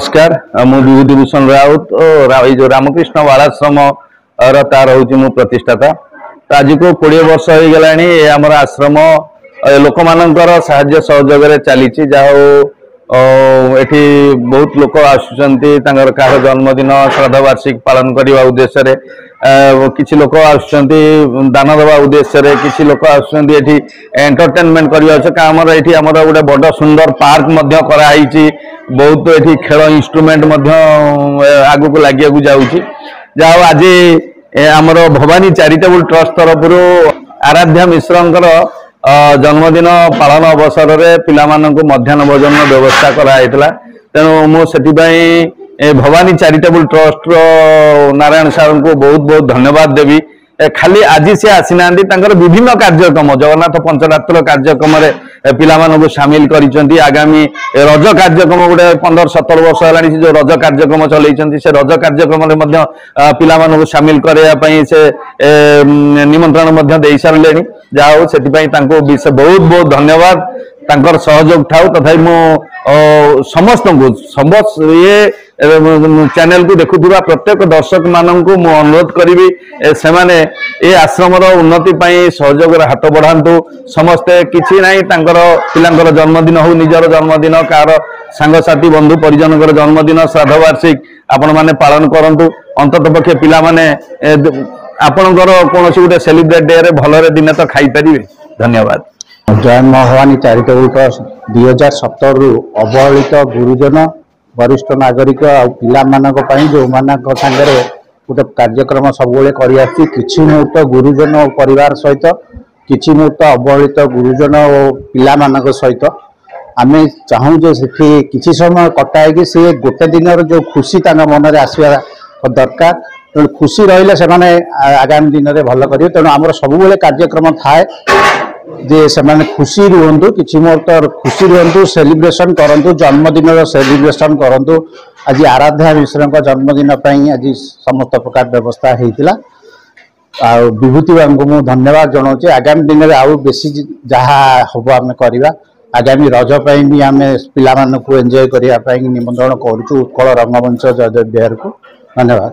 नमस्कार मु विभूति भूषण राउत और जो रामकृष्ण बालाश्रम तार हूँ मु प्रतिष्ठाता। तो आज को 20 वर्ष हो गलानी आमर आश्रम लोक मानकर साहाय्य सहयोग चली एठी बहुत लोक आसुचंती कह जन्मदिन श्राद्ध वार्षिक पालन करने उद्देश्य किसी लोक आसुचंती दान देवा उद्देश्य किसी लोक आसुचंती एठी एंटरटेनमेंट करमर एठी आमर गोटे बड़ सुंदर पार्क मध्य कराई बहुत एठी खेल इंस्ट्रूमेंट आगु को लगे जाऊँगी जहाँ आज आमर भवानी चैरिटेबल ट्रस्ट तरफ आराध्या मिश्रंकर जन्मदिन पालन अवसर में पिलामानंकु मध्याह्न भोजन व्यवस्था कराइला। तेणु मुझे भवानी चैरिटेबल ट्रस्ट नारायण सार को बहुत बहुत धन्यवाद देवी। खाली आज सी आसी ना विभिन्न कार्यक्रम जगन्नाथ पंचरात्र कार्यक्रम पिलामानंकु सामिल करिसेंती। आगामी रज कार्यक्रम गोटे 15-17 वर्ष है जो रज कार्यक्रम चलैछंती से रज कार्यक्रम पिलामानंकु सामिल करने से निमंत्रण दे सारे जाओ से बहुत बहुत धन्यवाद तांकर सहयोग ठाऊ। तथा मु समस्त ये चैनल को देखुवा प्रत्येक दर्शक मानू मु अनुरोध करी से माने ए आश्रम उन्नति सहयोग हाथ बढ़ातु समस्ते किसी ना पिलांकर जन्मदिन हो निजर जन्मदिन कार सांगसाथी बंधु परिजन जन्मदिन श्राद्ध वार्षिक आपण मैंने पालन करूँ। अंतत पक्षे पिला माने आपणकर कौन गोटे सेलिब्रेट डे रे भलरे दिन तो खाई पारे। धन्यवाद। जय भवानी चैरिटेबल ट्रस्ट 2017 रु अवहेलित गुरुजन वरिष्ठ नागरिक पिला जो सागर गोटे कार्यक्रम सब कि मुहूर्त गुरुजन और परिवार सहित कि मुहूर्त अवहेलित गुरुजन और पिला सहित आम चाहूँ कि समय कटाई कि सी गोटे दिन जो खुशी मन में आसवा दरकार। तेणु खुशी रही से आगामी दिन में भल करेंगे। तेणु आम सब कार्यक्रम थाए जे से खुशी रुहतु कि मुहूर्त खुशी रुहतु सेलिब्रेशन करूँ जन्मदिन सेलिब्रेशन करूँ। आज आराध्या मिश्र जन्मदिन आज समस्त प्रकार व्यवस्था होता आ विभूति बाबू को धन्यवाद जनाऊँ। आगामी दिन में आउ बेसी जहाँ हम आम करवा आगामी रज भी आम पिला एंजॉय करने निमंत्रण करुँ उत्कल रंगमंच जयदेव बिहार को। धन्यवाद।